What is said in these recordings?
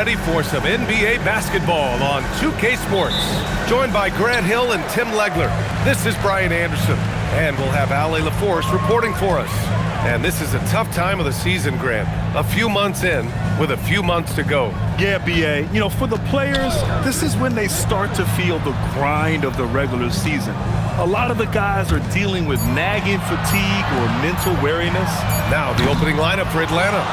ready for some NBA basketball on 2K Sports. Joined by Grant Hill and Tim Legler, this is Brian Anderson. And we'll have Ale LaForce reporting for us. And this is a tough time of the season, Grant. A few months in, with a few months to go. Yeah, B.A. You know, for the players, this is when they start to feel the grind of the regular season. A lot of the guys are dealing with nagging fatigue or mental weariness. Now, the opening lineup for Atlanta.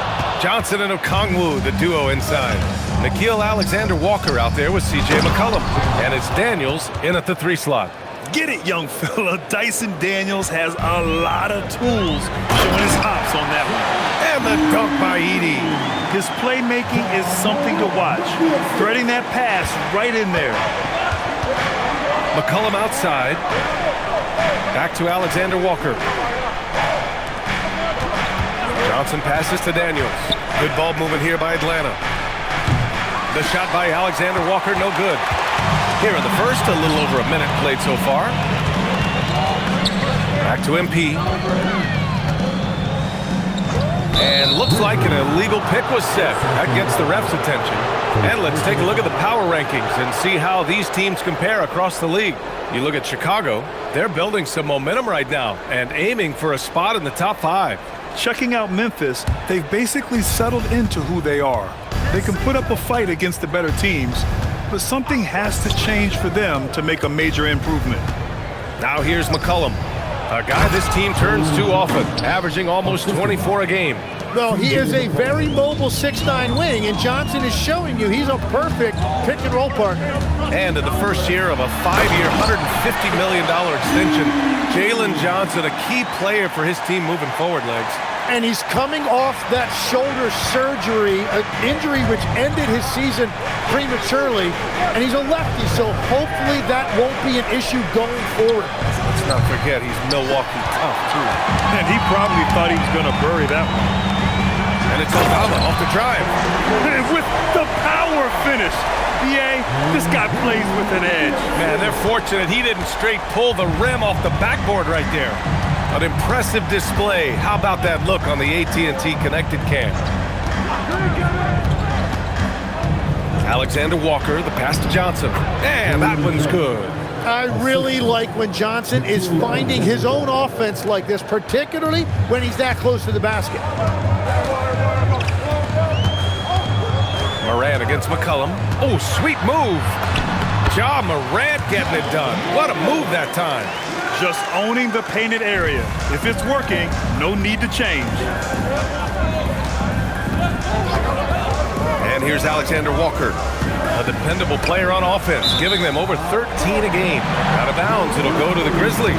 Johnson and Okongwu, the duo inside. Nickeil Alexander-Walker out there with C.J. McCollum. And it's Daniels in at the 3 slot. Get it, young fella. Dyson Daniels has a lot of tools showing his hops on that one. And the dunk by Edey. His playmaking is something to watch. Threading that pass right in there. McCollum outside. Back to Alexander-Walker. Johnson passes to Daniels. Good ball movement here by Atlanta. The shot by Alexander-Walker, no good. Here in the first, a little over a minute played so far. Back to MP. And looks like an illegal pick was set. That gets the ref's attention. And let's take a look at the power rankings and see how these teams compare across the league. You look at Chicago, they're building some momentum right now and aiming for a spot in the top 5. Checking out Memphis, they've basically settled into who they are. They can put up a fight against the better teams, but something has to change for them to make a major improvement. Now here's McCollum, a guy this team turns to often, averaging almost 24 a game. Well, he is a very mobile 6'9" wing, and Johnson is showing you he's a perfect pick-and-roll partner. And in the first year of a 5-year, $150 million extension, Jalen Johnson, a key player for his team moving forward, Legs. And he's coming off that shoulder surgery, an injury which ended his season prematurely, and he's a lefty, so hopefully that won't be an issue going forward. Let's not forget he's Milwaukee tough, too. And he probably thought he was going to bury that one. And it's Obama off the drive. And with the power finish. B.A., this guy plays with an edge. Man, they're fortunate he didn't straight pull the rim off the backboard right there. An impressive display. How about that look on the AT&T connected cam? Alexander-Walker, the pass to Johnson. And that one's good. I really like when Johnson is finding his own offense like this, particularly when he's that close to the basket. Morant against McCollum. Oh, sweet move. Ja Morant getting it done. What a move that time. Just owning the painted area. If it's working, no need to change. And here's Alexander-Walker, a dependable player on offense, giving them over 13 a game. Out of bounds, it'll go to the Grizzlies.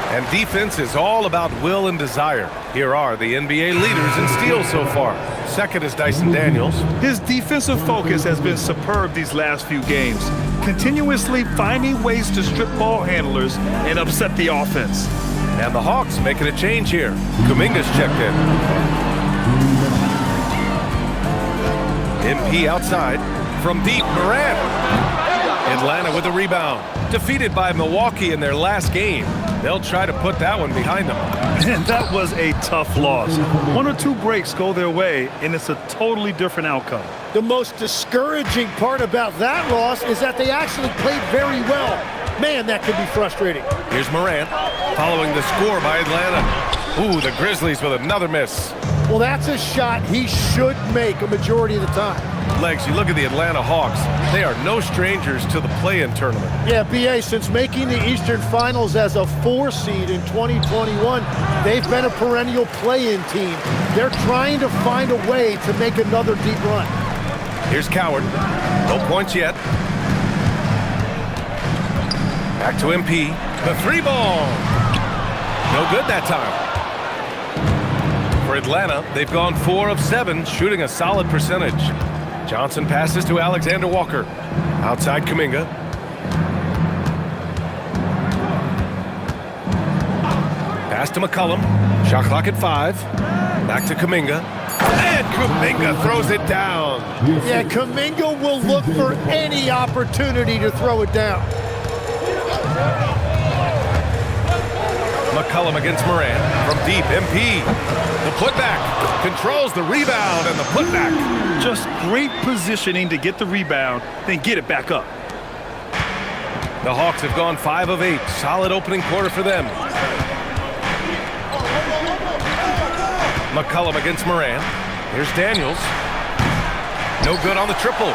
And defense is all about will and desire. Here are the NBA leaders in steals so far. Second is Dyson Daniels. His defensive focus has been superb these last few games, continuously finding ways to strip ball handlers and upset the offense. And the Hawks making a change here. Kuminga's checked in. MP outside from deep. Morant. Atlanta with the rebound. Defeated by Milwaukee in their last game. They'll try to put that one behind them. And that was a tough loss. 1 or 2 breaks go their way, and it's a totally different outcome. The most discouraging part about that loss is that they actually played very well. Man, that could be frustrating. Here's Morant following the score by Atlanta. Ooh, the Grizzlies with another miss. Well, that's a shot he should make a majority of the time. Legs, you look at the Atlanta Hawks. They are no strangers to the play-in tournament. Yeah, B.A., since making the Eastern Finals as a 4 seed in 2021, they've been a perennial play-in team. They're trying to find a way to make another deep run. Here's Coward. No points yet. Back to MP. The 3-ball. No good that time. For Atlanta, they've gone 4 of 7, shooting a solid percentage. Johnson passes to Alexander-Walker. Outside Kuminga. Pass to McCollum. Shot clock at 5. Back to Kuminga. And Kuminga throws it down. Yeah, Kuminga will look for any opportunity to throw it down. McCollum against Moran. From deep, MP. The putback. Controls the rebound and the putback. Just great positioning to get the rebound, then get it back up. The Hawks have gone 5 of 8. Solid opening quarter for them. McCollum against Moran. Here's Daniels. No good on the triple.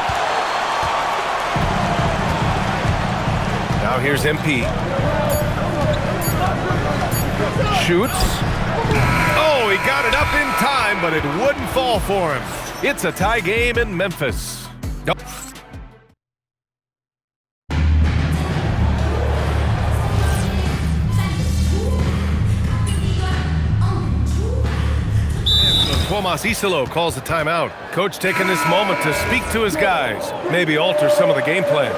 Now here's MP. Shoots. Oh, he got it up in time, but it wouldn't fall for him. It's a tie game in Memphis. Nope. Tomas Isolo calls the timeout. Coach taking this moment to speak to his guys, maybe alter some of the game plan.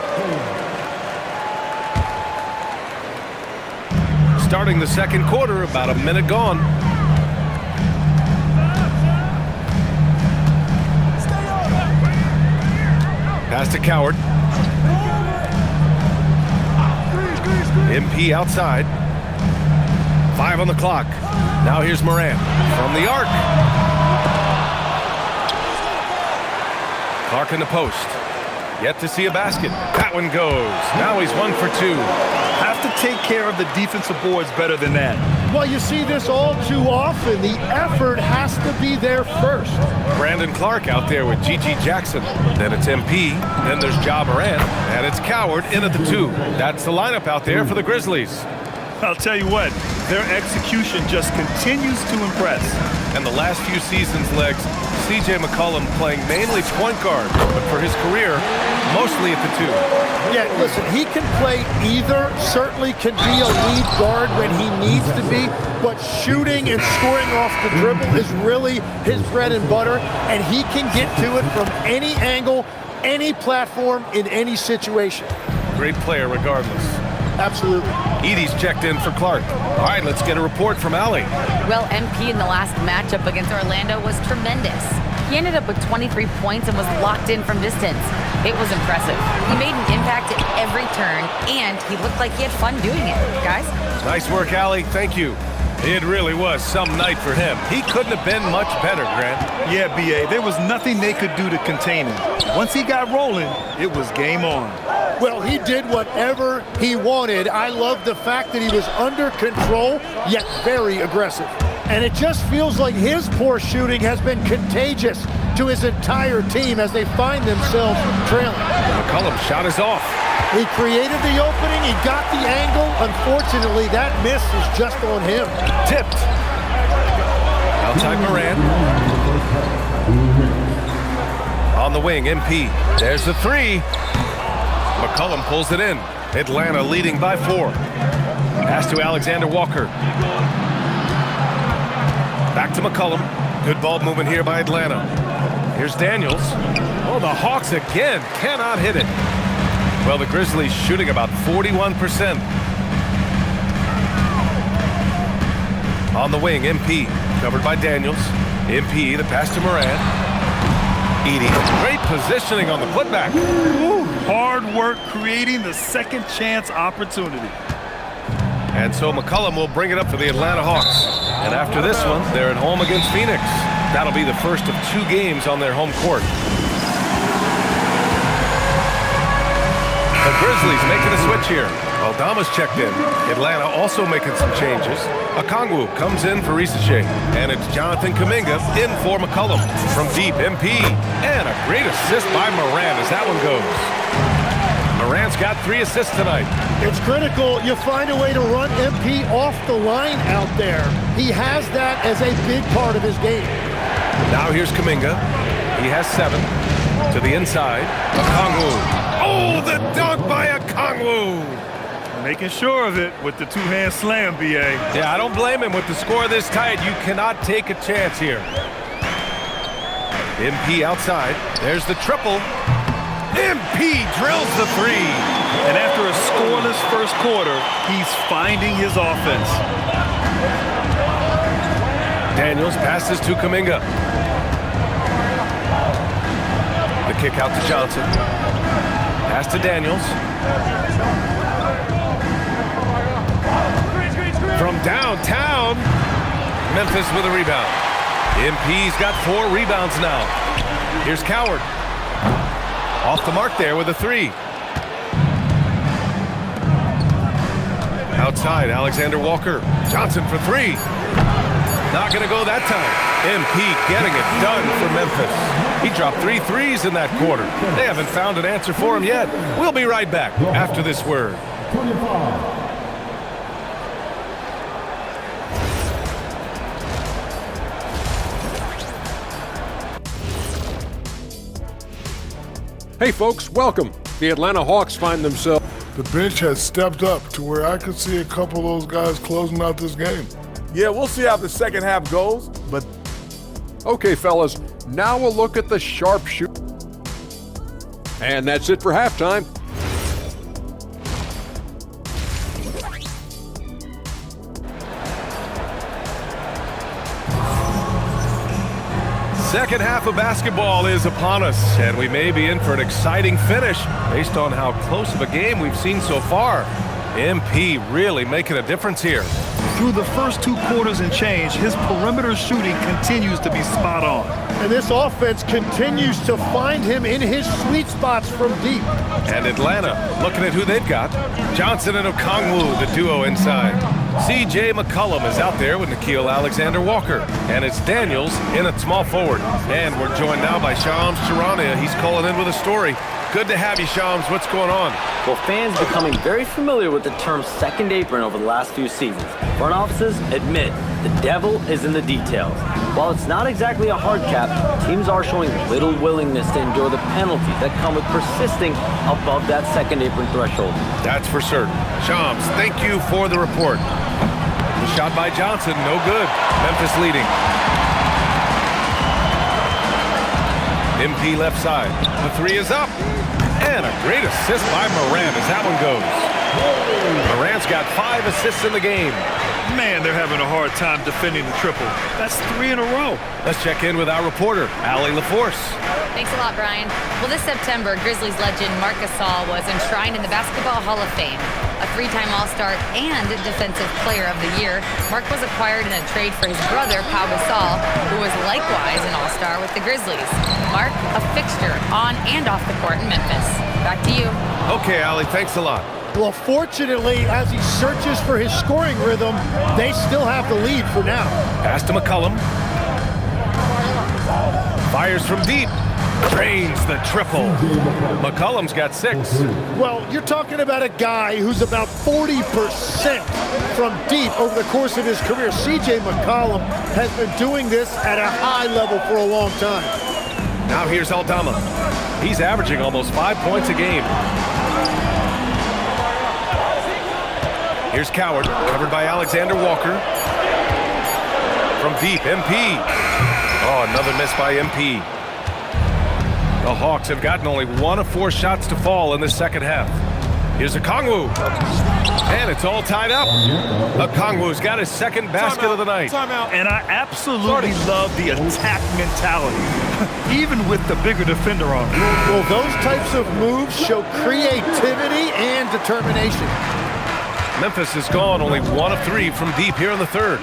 Starting the second quarter, about a minute gone. Pass to Coward. MP outside. 5 on the clock. Now here's Moran from the arc. Clark in the post. Yet to see a basket. That one goes. Now he's 1 for 2. Have to take care of the defensive boards better than that. Well, you see this all too often. The effort has to be there first. Brandon Clark out there with Gigi Jackson. Then it's MP. Then there's Ja Morant. And it's Coward in at the 2. That's the lineup out there for the Grizzlies. I'll tell you what, their execution just continues to impress. And the last few seasons' legs, C.J. McCollum playing mainly point guard, but for his career, mostly at the 2. Yeah, listen, he can play either, certainly can be a lead guard when he needs to be, but shooting and scoring off the dribble is really his bread and butter, and he can get to it from any angle, any platform, in any situation. Great player regardless. Absolutely. Edie's checked in for Clark. All right, let's get a report from Allie. Well, MP in the last matchup against Orlando was tremendous. He ended up with 23 points and was locked in from distance. It was impressive. He made an impact at every turn, and he looked like he had fun doing it. Guys? Nice work, Allie. Thank you. It really was some night for him. He couldn't have been much better, Grant. Yeah, B.A., there was nothing they could do to contain him. Once he got rolling, it was game on. Well, he did whatever he wanted. I love the fact that he was under control, yet very aggressive. And it just feels like his poor shooting has been contagious to his entire team as they find themselves trailing. McCollum shot is off. He created the opening, he got the angle. Unfortunately, that miss is just on him. Tipped. Outside Moran. On the wing, MP. There's the 3. McCollum pulls it in. Atlanta leading by 4. Pass to Alexander Walker. Back to McCollum. Good ball movement here by Atlanta. Here's Daniels. Oh, the Hawks again cannot hit it. Well, the Grizzlies shooting about 41%. On the wing, MP. Covered by Daniels. MP, the pass to Moran. Edie. Great positioning on the putback. Ooh, hard work creating the second chance opportunity. And so McCollum will bring it up for the Atlanta Hawks. And after this one, they're at home against Phoenix. That'll be the first of 2 games on their home court. The Grizzlies making a switch here. Aldama's checked in. Atlanta also making some changes. Okongwu comes in for Risache. And it's Jonathan Kuminga in for McCollum. From deep, MP. And a great assist by Moran as that one goes. Moran's got 3 assists tonight. It's critical you find a way to run MP off the line out there. He has that as a big part of his game. Now here's Kuminga. He has 7. To the inside. Okongwu. Oh, the dunk by Okongwu. Making sure of it with the 2-hand slam, B.A. Yeah, I don't blame him. With the score this tight, you cannot take a chance here. MP outside. There's the triple. MP drills the 3. And after a scoreless first quarter, he's finding his offense. Daniels passes to Kuminga. The kick out to Johnson. Pass to Daniels. From downtown, Memphis with a rebound. MP's got 4 rebounds now. Here's Coward. Off the mark there with a 3. Outside, Alexander Walker. Johnson for 3. Not going to go that time. MP getting it done for Memphis. He dropped 3 threes in that quarter. They haven't found an answer for him yet. We'll be right back after this word. Hey folks, welcome. The Atlanta Hawks find themselves. The bench has stepped up to where I could see a couple of those guys closing out this game. Yeah, we'll see how the second half goes, but Okay, fellas, now a look at the sharpshooter. And that's it for halftime. Second half of basketball is upon us, and we may be in for an exciting finish based on how close of a game we've seen so far. MP really making a difference here. Through the first 2 quarters and change, his perimeter shooting continues to be spot on. And this offense continues to find him in his sweet spots from deep. And Atlanta, looking at who they've got. Johnson and Okongwu, the duo inside. C.J. McCollum is out there with Nickeil Alexander-Walker. And it's Daniels in at small forward. And we're joined now by Shams Charania. He's calling in with a story. Good to have you, Shams. What's going on? Well, fans becoming very familiar with the term second apron over the last few seasons. Front offices admit the devil is in the details. While it's not exactly a hard cap, teams are showing little willingness to endure the penalties that come with persisting above that second apron threshold. That's for certain. Shams, thank you for the report. The shot by Johnson, no good. Memphis leading. MP left side. The 3 is up. And a great assist by Morant as that one goes. Morant's got 5 assists in the game. Man, they're having a hard time defending the triple. That's 3 in a row. Let's check in with our reporter, Allie LaForce. Thanks a lot, Brian. Well, this September, Grizzlies legend Marc Gasol was enshrined in the Basketball Hall of Fame. A 3-time All-Star and Defensive Player of the Year, Marc was acquired in a trade for his brother, Pau Gasol, who was likewise an All-Star with the Grizzlies. Marc, a fixture on and off the court in Memphis. Back to you. Okay, Allie, thanks a lot. Well, fortunately, as he searches for his scoring rhythm, they still have the lead for now. Pass to McCollum. Fires from deep. Drains the triple. McCollum's got 6. Well, you're talking about a guy who's about 40% from deep over the course of his career. C.J. McCollum has been doing this at a high level for a long time. Now here's Aldama. He's averaging almost 5 points a game. Here's Coward, covered by Alexander Walker. From deep, MP. Oh, another miss by MP. The Hawks have gotten only 1 of 4 shots to fall in the second half. Here's Okongwu. And it's all tied up. Okongwu's got his second basket of the night. And I absolutely love the attack mentality, even with the bigger defender on him. Well, those types of moves show creativity and determination. Memphis has gone only 1 of 3 from deep here in the third.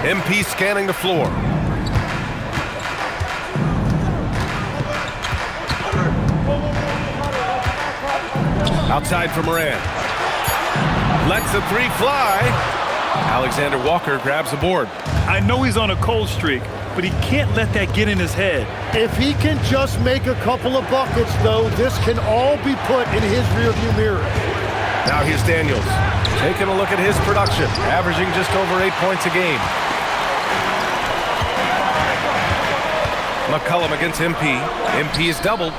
MP scanning the floor. Outside for Morant. Lets the 3 fly. Alexander Walker grabs the board. I know he's on a cold streak, but he can't let that get in his head. If he can just make a couple of buckets, though, this can all be put in his rearview mirror. Now here's Daniels. Taking a look at his production, averaging just over 8 points a game. McCollum against MP. MP is doubled.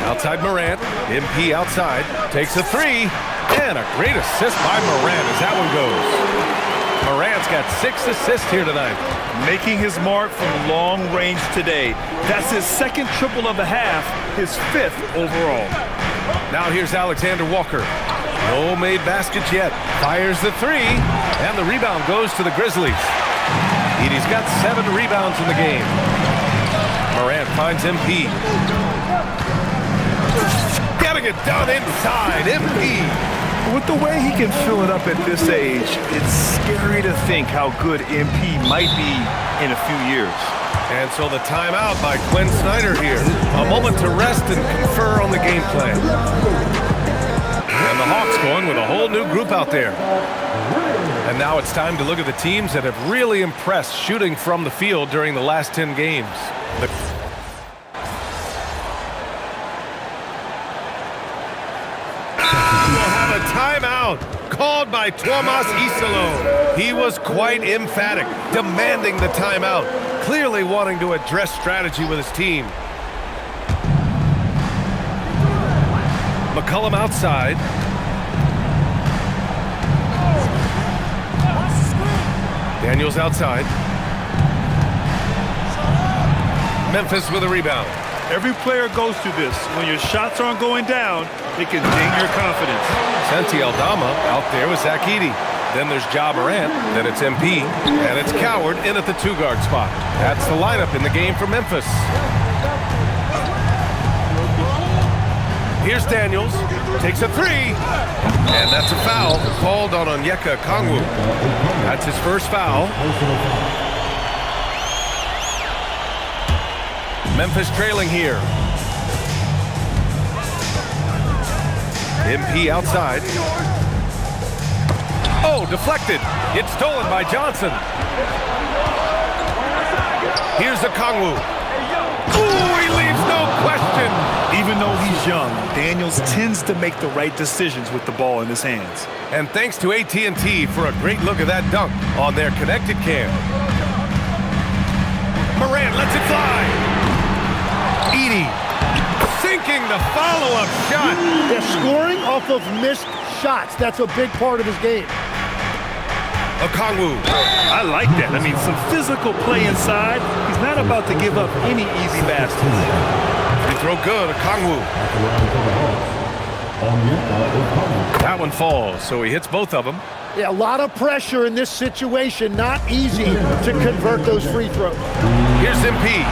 Outside Morant. MP outside. Takes a 3. And a great assist by Morant as that one goes. Morant's got 6 assists here tonight. Making his mark from long range today. That's his second triple of the half, his 5th overall. Now here's Alexander Walker. No made baskets yet. Fires the 3. And the rebound goes to the Grizzlies. He's got 7 rebounds in the game. Morant finds MP. getting it done inside. MP. With the way he can fill it up at this age, it's scary to think how good MP might be in a few years. And so the timeout by Quinn Snyder here. A moment to rest and confer on the game plan. And the Hawks going with a whole new group out there. And now it's time to look at the teams that have really impressed shooting from the field during the last 10 games. We'll have a timeout called by Tomas Isalo. He was quite emphatic, demanding the timeout, clearly wanting to address strategy with his team. McCollum outside. Daniels outside. Memphis with a rebound. Every player goes through this. When your shots aren't going down, it can ding your confidence. Santi Aldama out there with Zach Edey. Then there's Ja Morant, then it's MP, and it's Coward in at the 2-guard spot. That's the lineup in the game for Memphis. Here's Daniels, takes a 3, and that's a foul called on Onyeka Okongwu. That's his first foul. Memphis trailing here. MP outside. Oh, deflected. It's stolen by Johnson. Here's Okongwu. Ooh, he leaves no question. Even though he's young, Daniels tends to make the right decisions with the ball in his hands. And thanks to AT&T for a great look at that dunk on their connected cam. Morant lets it fly. Edey sinking the follow-up shot. They're scoring off of missed shots. That's a big part of his game. Okongwu. I like that. I mean, some physical play inside. He's not about to give up any easy baskets. Free throw good, Okongwu. That one falls, so he hits both of them. Yeah, a lot of pressure in this situation. Not easy to convert those free throws. Here's MP.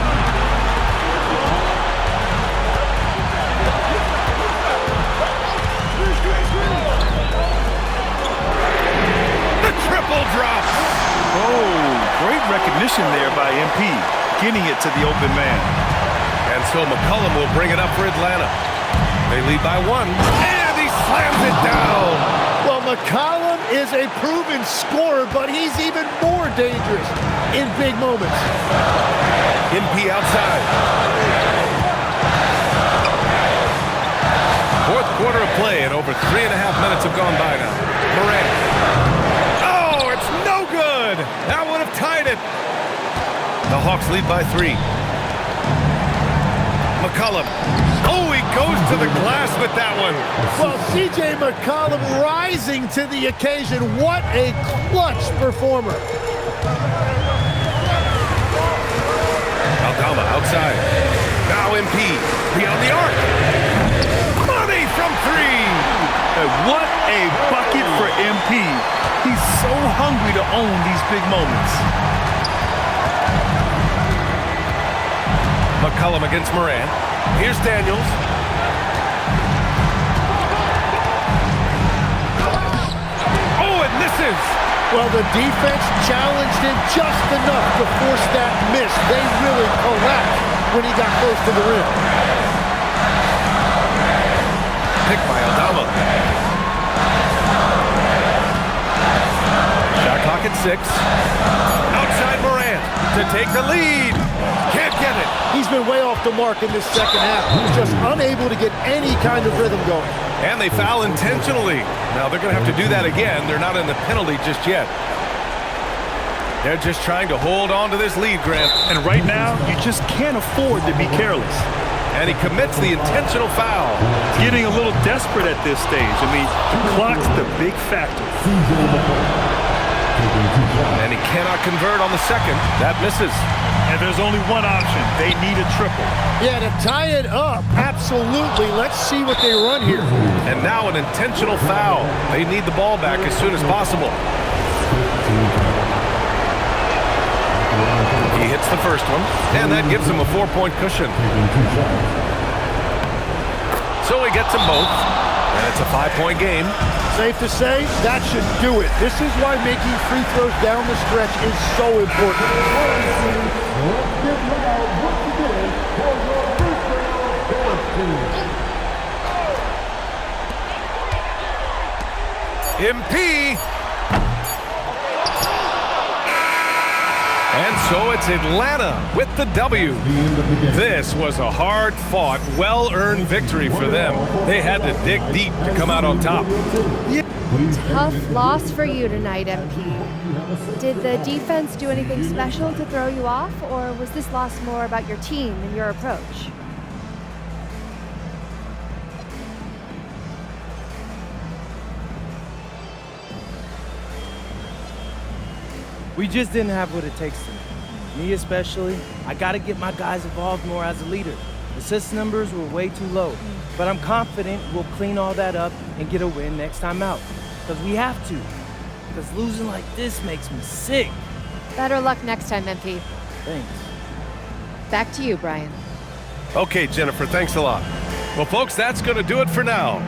The triple drop. Oh, great recognition there by MP, getting it to the open man. And so McCollum will bring it up for Atlanta. They lead by 1, and he slams it down. Well, McCollum is a proven scorer, but he's even more dangerous in big moments. MP outside. Fourth quarter of play, and over 3.5 minutes have gone by now. Morant. Oh, it's no good. That would have tied it. The Hawks lead by 3. McCollum. Oh, he goes to the glass with that one. Well, C.J. McCollum rising to the occasion. What a clutch performer. Aldama outside. Now MP. Beyond the arc. Money from 3. And what a bucket for MP. He's so hungry to own these big moments. McCollum against Morant. Here's Daniels. Oh, it misses. Well, the defense challenged him just enough to force that miss. They really collapsed when he got close to the rim. Picked by Aldama. Shot clock at 6. Outside Morant to take the lead. Can't get it. He's been way off the mark in this second half. Just unable to get any kind of rhythm going. And they foul intentionally. Now they're going to have to do that again. They're not in the penalty just yet. They're just trying to hold on to this lead, Grant. And right now, you just can't afford to be careless. And he commits the intentional foul. Getting a little desperate at this stage. I mean, the clock's the big factor. And he cannot convert on the second. That misses. And there's only one option. They need a triple. Yeah, to tie it up, absolutely. Let's see what they run here. And now an intentional foul. They need the ball back as soon as possible. He hits the first one, and that gives him a 4-point cushion. So So he gets them both, and it's a 5-point game. Safe to say, that should do it. This is why making free throws down the stretch is so important. MP. And so it's Atlanta with the W. This was a hard-fought, well-earned victory for them. They had to dig deep to come out on top. Tough loss for you tonight, MP. Did the defense do anything special to throw you off, or was this loss more about your team and your approach? We just didn't have what it takes tonight. Me especially. I got to get my guys involved more as a leader. Assist numbers were way too low, but I'm confident we'll clean all that up and get a win next time out. Because we have to. Because losing like this makes me sick. Better luck next time, MP. Thanks. Back to you, Brian. Okay, Jennifer, thanks a lot. Well, folks, that's going to do it for now.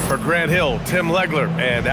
For Grant Hill, Tim Legler, and